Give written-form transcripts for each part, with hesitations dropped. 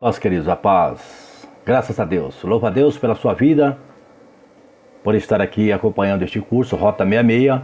Nós, queridos, a paz. Graças a Deus. Louva a Deus pela sua vida, por estar aqui acompanhando este curso Rota 66,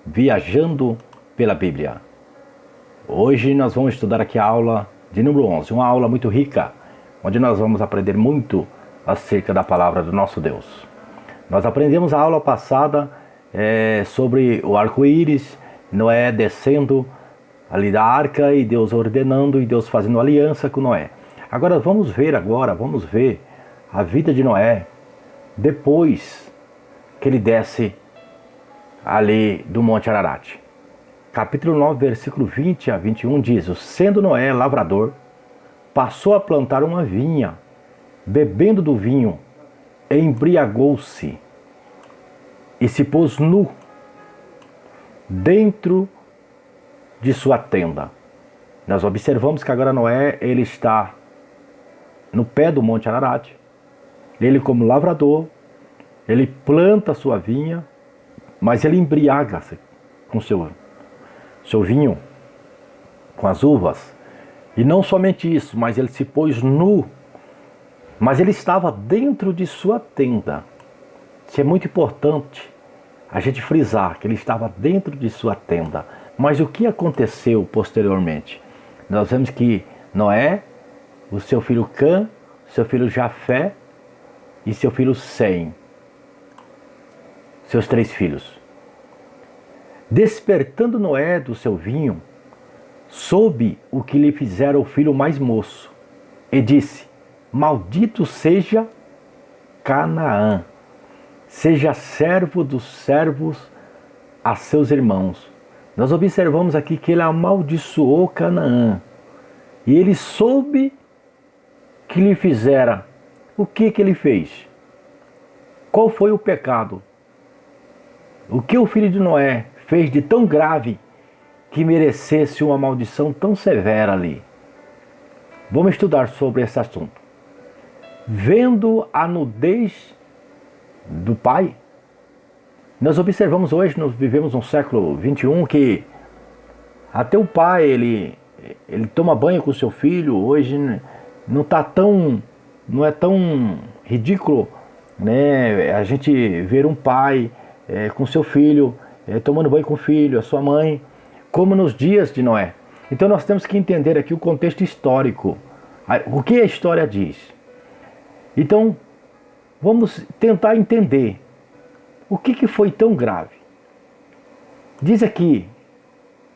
Viajando pela Bíblia. Hoje nós vamos estudar aqui a aula de número 11, uma aula muito rica, onde nós vamos aprender muito acerca da palavra do nosso Deus. Nós aprendemos a aula passada sobre o arco-íris, Noé descendo ali da arca e Deus ordenando e Deus fazendo aliança com Noé. Agora vamos ver a vida de Noé depois que ele desce ali do Monte Ararat. Capítulo 9, versículo 20 a 21 diz: Sendo Noé lavrador, passou a plantar uma vinha, bebendo do vinho, embriagou-se e se pôs nu dentro de sua tenda. Nós observamos que agora Noé ele está no pé do Monte Ararat. Ele, como lavrador, ele planta a sua vinha, mas ele embriaga-se com seu vinho, com as uvas. E não somente isso, mas ele se pôs nu. Mas ele estava dentro de sua tenda. Isso é muito importante a gente frisar que ele estava dentro de sua tenda. Mas o que aconteceu posteriormente? Nós vemos que Noé, o seu filho Cã, seu filho Jafé e seu filho Sem, seus 3 filhos. Despertando Noé do seu vinho, soube o que lhe fizera o filho mais moço, e disse: Maldito seja Canaã, seja servo dos servos a seus irmãos. Nós observamos aqui que ele amaldiçoou Canaã. E ele soube que lhe fizera. O que ele fez? Qual foi o pecado? O que o filho de Noé fez de tão grave que merecesse uma maldição tão severa ali? Vamos estudar sobre esse assunto. Vendo a nudez do pai, nós observamos hoje, nós vivemos no século 21, que até o pai, ele toma banho com o seu filho. Hoje não é tão ridículo, né? A gente ver um pai com seu filho, tomando banho com o filho, a sua mãe, como nos dias de Noé. Então nós temos que entender aqui o contexto histórico, o que a história diz. Então, vamos tentar entender o que foi tão grave. Diz aqui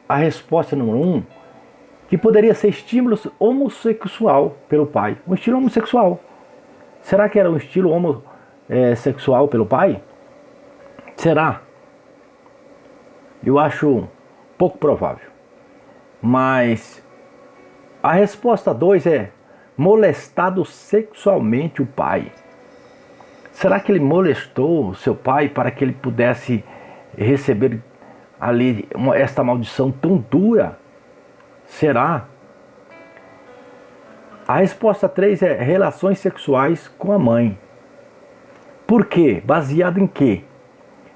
a resposta número 1, que poderia ser estímulo homossexual pelo pai. Um estilo homossexual. Será que era um estilo homossexual pelo pai? Será? Eu acho pouco provável. Mas a resposta 2 é molestado sexualmente o pai. Será que ele molestou o seu pai para que ele pudesse receber ali esta maldição tão dura? Será? A resposta 3 é relações sexuais com a mãe. Por quê? Baseado em quê?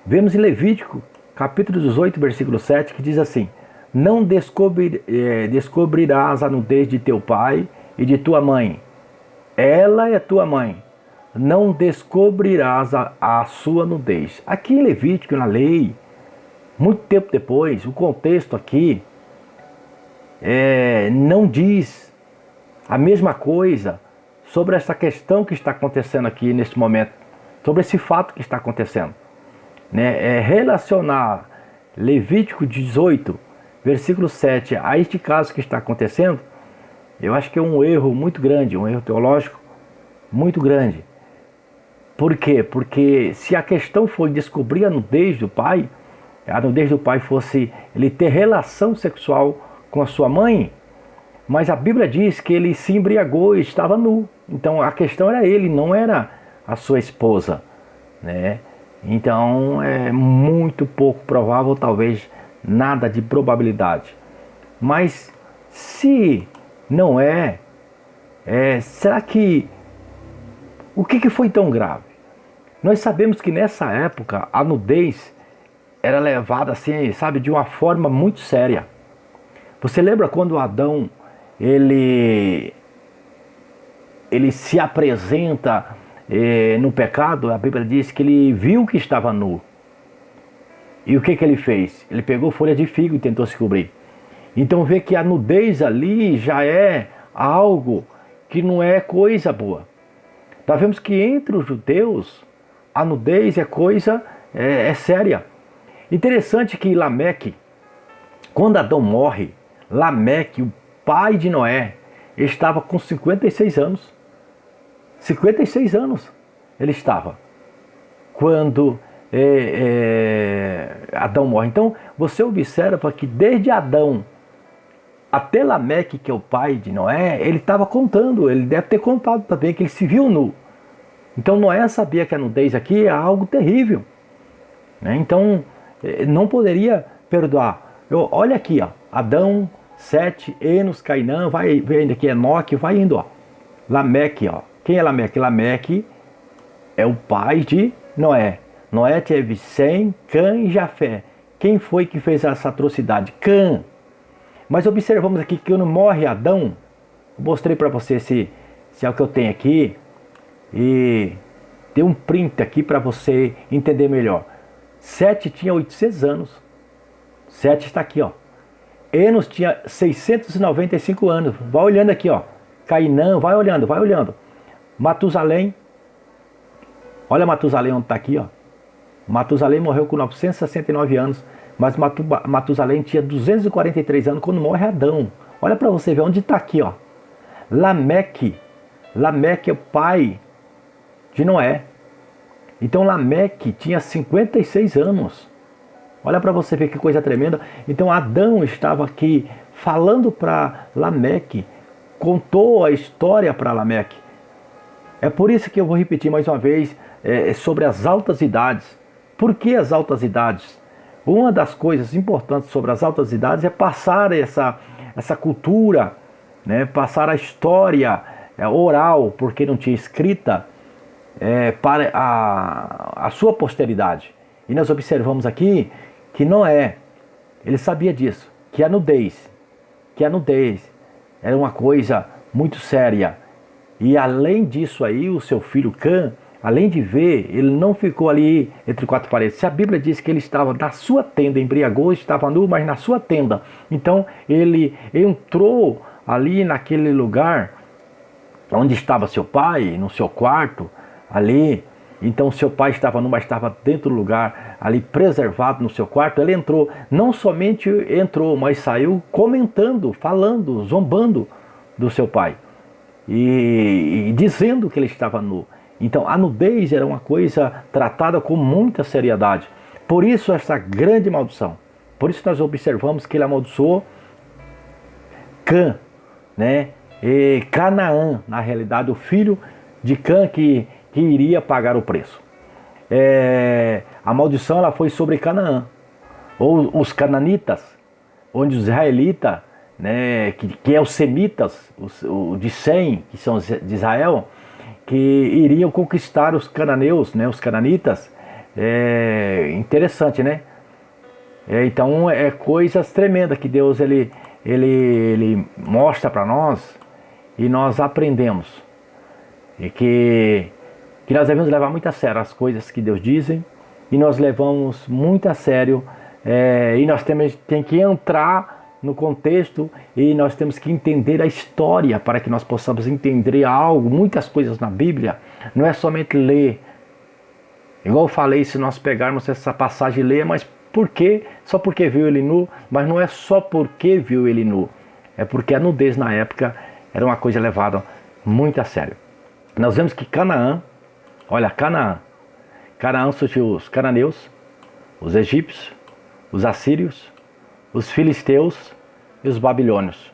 Vemos em Levítico, capítulo 18, versículo 7, que diz assim: Não descobrirás a nudez de teu pai e de tua mãe. Ela é tua mãe. Não descobrirás a sua nudez. Aqui em Levítico, na lei, muito tempo depois, o contexto aqui não diz a mesma coisa sobre essa questão que está acontecendo aqui neste momento, sobre esse fato que está acontecendo. Relacionar Levítico 18, versículo 7, a este caso que está acontecendo, eu acho que é um erro muito grande, um erro teológico muito grande. Por quê? Porque se a questão foi descobrir a nudez do pai fosse ele ter relação sexual com a sua mãe, mas a Bíblia diz que ele se embriagou e estava nu. Então a questão era ele, não era a sua esposa, né? Então é muito pouco provável, talvez nada de probabilidade. Mas se não será que o que foi tão grave? Nós sabemos que nessa época a nudez era levada assim, sabe, de uma forma muito séria. Você lembra quando Adão ele ele se apresenta no pecado, a Bíblia diz que ele viu que estava nu. E o que ele fez? Ele pegou folha de figo e tentou se cobrir. Então vê que a nudez ali já é algo que não é coisa boa. Nós vemos que entre os judeus a nudez é coisa séria. Interessante que Lameque, quando Adão morre, Lameque, o pai de Noé, estava com 56 anos. 56 anos ele estava quando Adão morre. Então você observa que desde Adão até Lameque, que é o pai de Noé, ele estava contando, ele deve ter contado também que ele se viu nu. Então Noé sabia que a nudez aqui é algo terrível, né? Então não poderia perdoar. Olha aqui, ó, Adão, Sete, Enos, Cainã, vai vendo aqui Enoque, vai indo, ó. Lameque, ó. Quem é Lameque? Lameque é o pai de Noé. Noé teve Sem, Cã e Jafé. Quem foi que fez essa atrocidade? Cã. Mas observamos aqui que quando morre Adão, mostrei para você se é o que eu tenho aqui, e dei um print aqui para você entender melhor. Sete tinha 800 anos. Sete está aqui, ó. Enos tinha 695 anos. Vai olhando aqui, ó. Cainã, vai olhando, vai olhando. Matusalém. Olha Matusalém onde está aqui, ó. Matusalém morreu com 969 anos. Mas Matusalém tinha 243 anos quando morre Adão. Olha para você ver onde está aqui, ó. Lameque. Lameque é o pai de Noé. Então Lameque tinha 56 anos. Olha para você ver que coisa tremenda. Então Adão estava aqui falando para Lameque, contou a história para Lameque. É por isso que eu vou repetir mais uma vez sobre as altas idades. Por que as altas idades? Uma das coisas importantes sobre as altas idades é passar essa cultura, né? Passar a história oral, porque não tinha escrita, para a sua posteridade. E nós observamos aqui que Noé, ele sabia disso, que a nudez era uma coisa muito séria. E além disso aí, o seu filho Cã, além de ver, ele não ficou ali entre quatro paredes. Se a Bíblia diz que ele estava na sua tenda, embriagou, estava nu, mas na sua tenda. Então ele entrou ali naquele lugar onde estava seu pai, no seu quarto, ali. Então seu pai estava nu, mas estava dentro do lugar, ali preservado no seu quarto. Ele entrou, não somente entrou, mas saiu comentando, falando, zombando do seu pai. E dizendo que ele estava nu. Então a nudez era uma coisa tratada com muita seriedade. Por isso essa grande maldição. Por isso nós observamos que ele amaldiçoou Cã, né? E Canaã, na realidade o filho de Cã que iria pagar o preço. A maldição ela foi sobre Canaã, ou os cananitas, onde os israelitas, né, que é os semitas, o de Sem, que são de Israel, que iriam conquistar os cananeus, né, os cananitas. Interessante, né? Então é coisas tremendas que Deus ele mostra para nós e nós aprendemos. E que nós devemos levar muito a sério as coisas que Deus dizem, e nós levamos muito a sério, e nós temos que entrar no contexto, e nós temos que entender a história para que nós possamos entender algo, muitas coisas na Bíblia. Não é somente ler. Igual eu falei, se nós pegarmos essa passagem e ler, mas por quê? Só porque viu ele nu? Mas não é só porque viu ele nu. É porque a nudez na época era uma coisa levada muito a sério. Nós vemos que Canaã, olha, Canaã surgiu os cananeus, os egípcios, os assírios, os filisteus e os babilônios.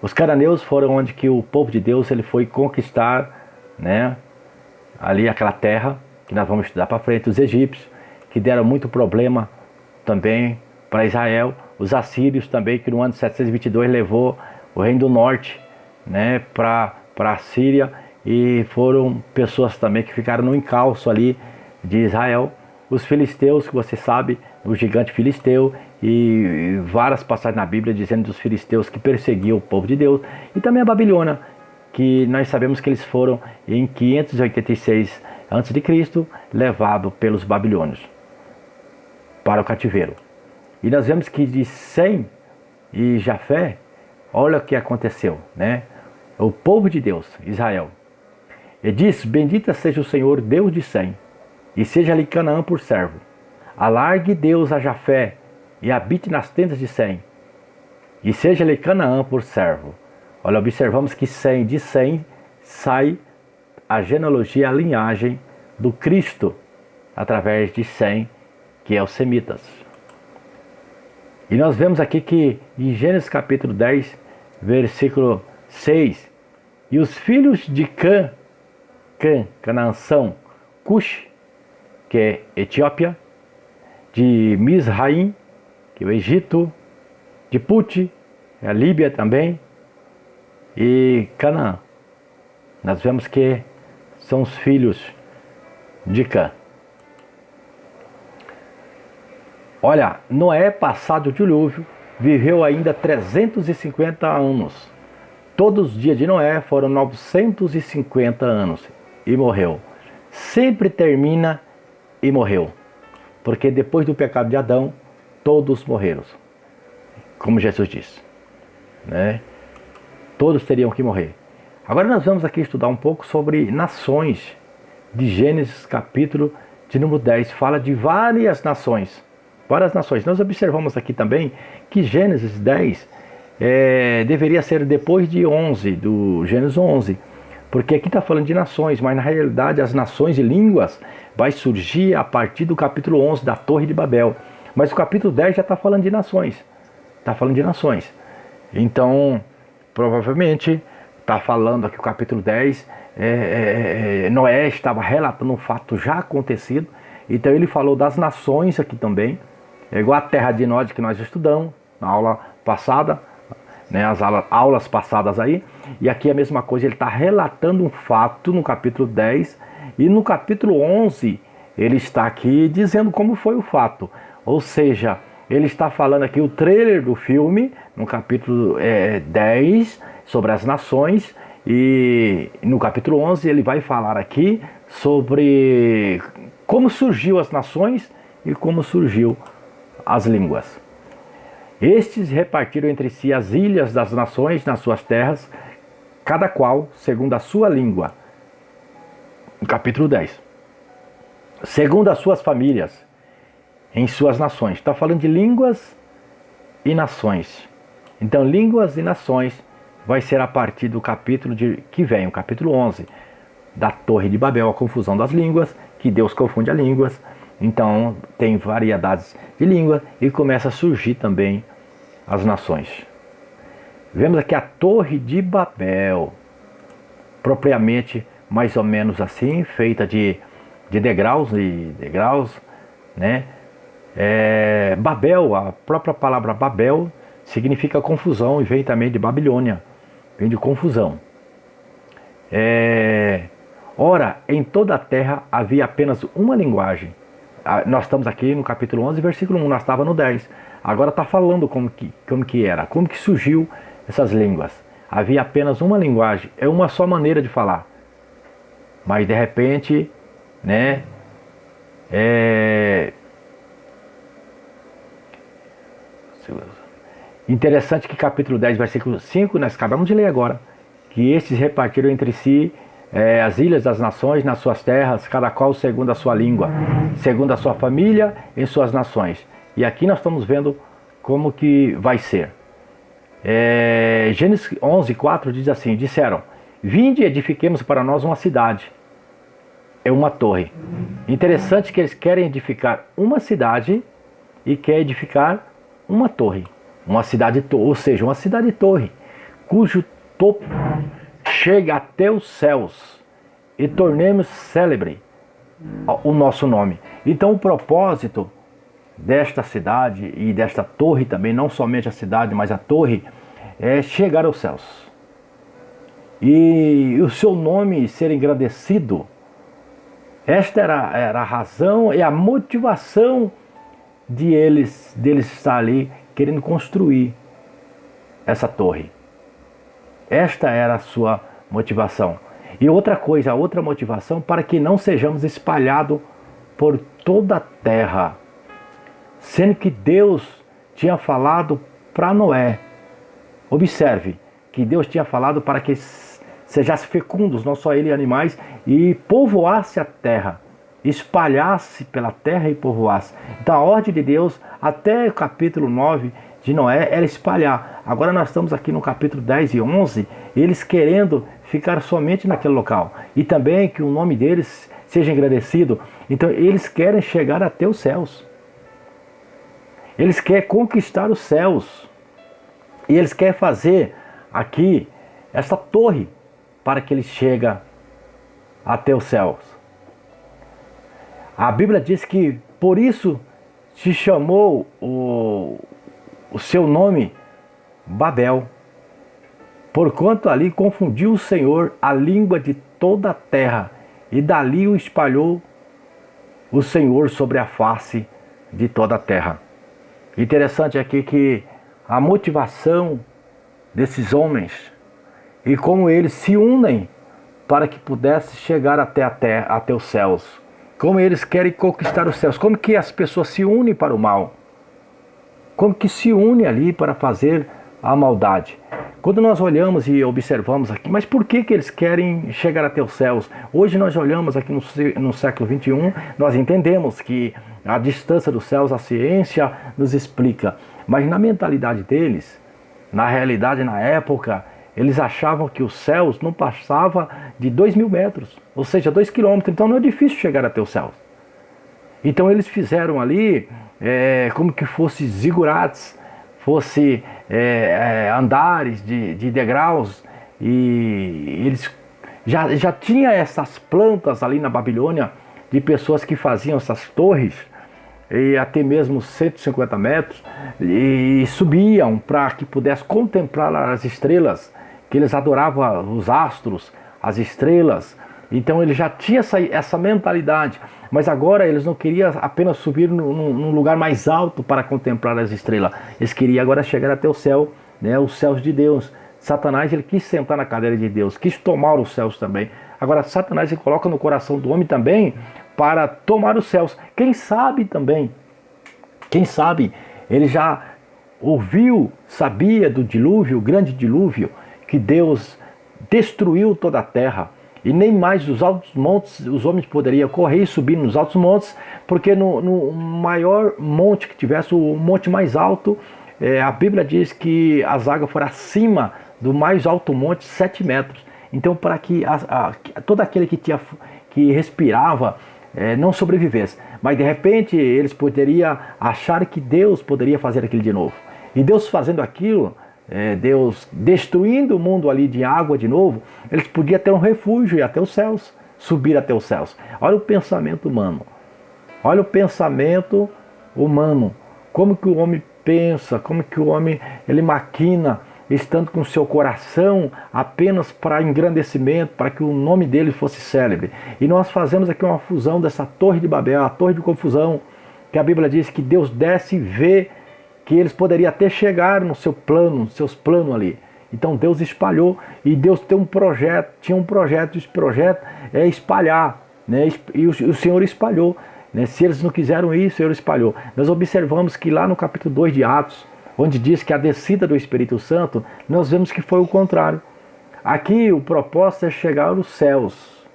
Os cananeus foram onde que o povo de Deus ele foi conquistar, né, ali aquela terra que nós vamos estudar para frente. Os egípcios, que deram muito problema também para Israel. Os assírios também, que no ano de 722 levou o reino do norte, né, para a Síria, e foram pessoas também que ficaram no encalço ali de Israel. Os filisteus, que você sabe, o gigante filisteu, e várias passagens na Bíblia dizendo dos filisteus que perseguiam o povo de Deus. E também a Babilônia, que nós sabemos que eles foram em 586 a.C. levados pelos babilônios para o cativeiro. E nós vemos que de Sem e Jafé, olha o que aconteceu, né? O povo de Deus, Israel, e diz: bendita seja o Senhor, Deus de Sem, e seja-lhe Canaã por servo. Alargue Deus a Jafé, e habite nas tendas de Sem, e seja-lhe Canaã por servo. Olha, observamos que de Sem sai a genealogia, a linhagem do Cristo, através de Sem, que é os semitas. E nós vemos aqui que em Gênesis capítulo 10, versículo 6, e os filhos de Canaã são Cush, que é Etiópia, de Misraim, que é o Egito, de Put, a Líbia também, e Canaã. Nós vemos que são os filhos de Cã. Olha, Noé, passado o dilúvio, viveu ainda 350 anos. Todos os dias de Noé foram 950 anos e morreu. Sempre termina e morreu. Porque depois do pecado de Adão, todos morreram. Como Jesus disse, né? Todos teriam que morrer. Agora nós vamos aqui estudar um pouco sobre nações. De Gênesis capítulo de número 10, fala de várias nações. Várias nações. Nós observamos aqui também que Gênesis 10 deveria ser depois de 11, do Gênesis 11. Porque aqui está falando de nações, mas na realidade as nações e línguas vai surgir a partir do capítulo 11 da Torre de Babel. Mas o capítulo 10 já está falando de nações. Está falando de nações. Então, provavelmente, está falando aqui o capítulo 10, Noé estava relatando um fato já acontecido. Então ele falou das nações aqui também. É igual a terra de Nod que nós estudamos na aula passada, né, as aulas passadas aí. E aqui é a mesma coisa, ele está relatando um fato no capítulo 10. E no capítulo 11, ele está aqui dizendo como foi o fato. Ou seja, ele está falando aqui o trailer do filme, no capítulo 10, sobre as nações. E no capítulo 11 ele vai falar aqui sobre como surgiu as nações e como surgiu as línguas. Estes repartiram entre si as ilhas das nações nas suas terras, cada qual segundo a sua língua. No capítulo 10. Segundo as suas famílias, em suas nações. Está falando de línguas e nações. Então, línguas e nações vai ser a partir do capítulo que vem, o capítulo 11, da Torre de Babel, a confusão das línguas, que Deus confunde as línguas. Então, tem variedades de língua e começa a surgir também as nações. Vemos aqui a Torre de Babel, propriamente mais ou menos assim, feita de degraus, né? Babel, a própria palavra Babel significa confusão e vem também de Babilônia, vem de confusão. Ora, em toda a terra havia apenas uma linguagem. Nós estamos aqui no capítulo 11, versículo 1, nós estávamos no 10. Agora está falando como que era, como que surgiu essas línguas. Havia apenas uma linguagem, é uma só maneira de falar. Mas de repente, né, interessante que capítulo 10, versículo 5, nós acabamos de ler agora, que estes repartiram entre si as ilhas das nações nas suas terras, cada qual segundo a sua língua, segundo a sua família, em suas nações. E aqui nós estamos vendo como que vai ser. Gênesis 11, 4 diz assim: disseram, vinde e edifiquemos para nós uma cidade. É uma torre. Interessante que eles querem edificar uma cidade e querem edificar uma torre. Uma cidade, ou seja, uma cidade-torre, cujo topo chega até os céus, e tornemos célebre o nosso nome. Então o propósito desta cidade e desta torre também, não somente a cidade, mas a torre, é chegar aos céus. E o seu nome ser engrandecido. Esta era a razão e a motivação deles estar ali querendo construir essa torre. Esta era a sua motivação. E outra coisa, outra motivação, para que não sejamos espalhados por toda a terra. Sendo que Deus tinha falado para Noé. Observe que Deus tinha falado para que sejasse fecundos, não só ele e animais, e povoasse a terra, espalhasse pela terra e povoasse. Então a ordem de Deus, até o capítulo 9 de Noé, era espalhar. Agora nós estamos aqui no capítulo 10 e 11, eles querendo ficar somente naquele local. E também que o nome deles seja engrandecido. Então eles querem chegar até os céus. Eles querem conquistar os céus. E eles querem fazer aqui essa torre para que ele chegue até os céus. A Bíblia diz que por isso se chamou o seu nome Babel, porquanto ali confundiu o Senhor a língua de toda a terra, e dali o espalhou o Senhor sobre a face de toda a terra. Interessante aqui que a motivação desses homens e como eles se unem para que pudesse chegar até a terra, até os céus. Como eles querem conquistar os céus. Como que as pessoas se unem para o mal. Como que se unem ali para fazer a maldade. Quando nós olhamos e observamos aqui, mas por que eles querem chegar até os céus? Hoje nós olhamos aqui no século 21, nós entendemos que a distância dos céus, a ciência nos explica. Mas na mentalidade deles, na realidade, na época, eles achavam que os céus não passavam de 2.000 metros, ou seja, 2 quilômetros. Então não é difícil chegar até os céus. Então eles fizeram ali como que fosse zigurates, fosse andares de degraus, e eles já tinha essas plantas ali na Babilônia de pessoas que faziam essas torres, e até mesmo 150 metros, e subiam para que pudesse contemplar as estrelas, que eles adoravam os astros, as estrelas. Então ele já tinha essa mentalidade, mas agora eles não queriam apenas subir num lugar mais alto para contemplar as estrelas, eles queriam agora chegar até o céu, né, os céus de Deus. Satanás, ele quis sentar na cadeira de Deus, quis tomar os céus também. Agora Satanás, ele coloca no coração do homem também para tomar os céus. Quem sabe também, quem sabe ele já ouviu, sabia do dilúvio, o grande dilúvio, que Deus destruiu toda a terra, e nem mais os altos montes os homens poderiam correr e subir nos altos montes, porque no maior monte que tivesse, o monte mais alto, a Bíblia diz que as águas foram acima do mais alto monte 7 metros. Então para que todo aquele que respirava não sobrevivesse. Mas de repente eles poderiam achar que Deus poderia fazer aquilo de novo. E Deus fazendo aquilo, Deus destruindo o mundo ali de água de novo, eles podiam ter um refúgio e ir até os céus, subir até os céus. Olha o pensamento humano. Olha o pensamento humano. Como que o homem pensa, como que o homem ele maquina, estando com seu coração apenas para engrandecimento, para que o nome dele fosse célebre. E nós fazemos aqui uma fusão dessa torre de Babel, a torre de confusão, que a Bíblia diz que Deus desce e vê que eles poderiam até chegar no seu plano, nos seus planos ali. Então Deus espalhou, e Deus tem um projeto, tinha um projeto, esse projeto é espalhar, né? E o Senhor espalhou, né? Se eles não quiseram ir, o Senhor espalhou. Nós observamos que lá no capítulo 2 de Atos, onde diz que a descida do Espírito Santo, nós vemos que foi o contrário. Aqui o propósito é chegar aos céus.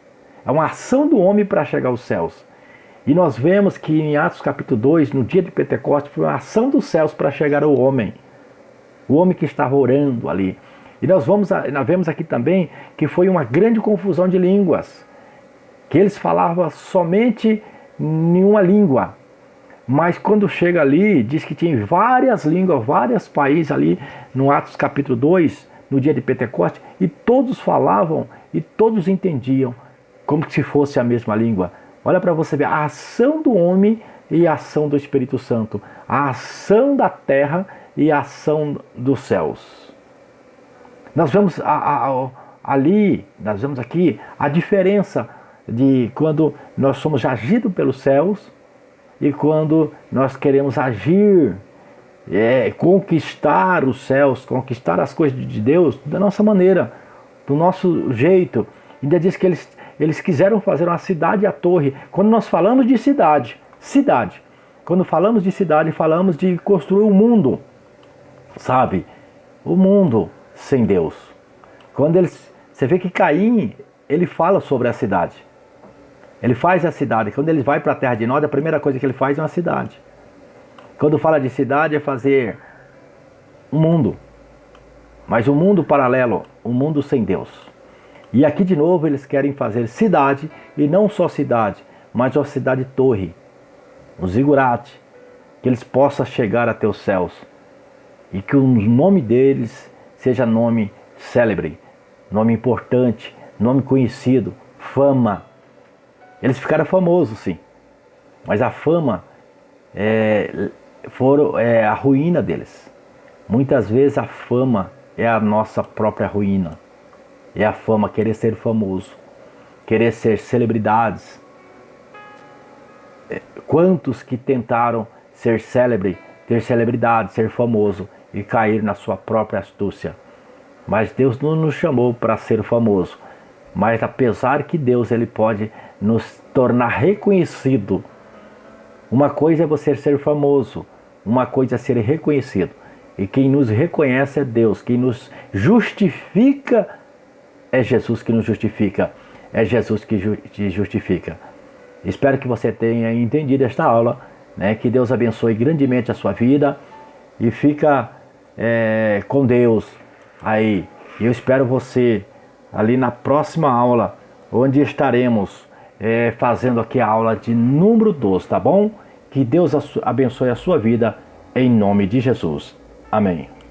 É uma ação do homem para chegar aos céus. E nós vemos que em Atos capítulo 2, no dia de Pentecostes, foi uma ação dos céus para chegar ao homem. O homem que estava orando ali. E nós vemos aqui também que foi uma grande confusão de línguas. Que eles falavam somente em uma língua. Mas quando chega ali, diz que tinha várias línguas, vários países ali, no Atos capítulo 2, no dia de Pentecostes, e todos falavam e todos entendiam, como se fosse a mesma língua. Olha para você ver a ação do homem e a ação do Espírito Santo, a ação da terra e a ação dos céus. Nós vemos ali, nós vemos aqui a diferença de quando nós somos agidos pelos céus e quando nós queremos agir, conquistar os céus, conquistar as coisas de Deus da nossa maneira. do nosso jeito. Ainda diz que eles quiseram fazer uma cidade e a torre. Quando nós falamos de cidade, quando falamos de cidade, falamos de construir um mundo, sabe? O mundo sem Deus. Você vê que Caim, ele fala sobre a cidade. Ele faz a cidade. Quando ele vai para a terra de Nod, a primeira coisa que ele faz é uma cidade. Quando fala de cidade, é fazer um mundo. Mas um mundo paralelo, um mundo sem Deus. E aqui de novo eles querem fazer cidade, e não só cidade, mas uma cidade-torre, um zigurate, que eles possam chegar até os céus. E que o nome deles seja nome célebre, nome importante, nome conhecido, fama. Eles ficaram famosos, sim. Mas a fama é a ruína deles. Muitas vezes a fama é a nossa própria ruína. É a fama, querer ser famoso, querer ser celebridades. Quantos que tentaram ser célebre, ter celebridade, ser famoso e cair na sua própria astúcia. Mas Deus não nos chamou para ser famoso. Mas apesar que Deus ele pode nos tornar reconhecido. Uma coisa é você ser famoso, uma coisa é ser reconhecido. E quem nos reconhece é Deus, quem nos justifica é Jesus que nos justifica, é Jesus que te justifica. Espero que você tenha entendido esta aula, né? Que Deus abençoe grandemente a sua vida e fica com Deus aí. Eu espero você ali na próxima aula, onde estaremos fazendo aqui a aula de número 12, tá bom? Que Deus abençoe a sua vida em nome de Jesus. Amém.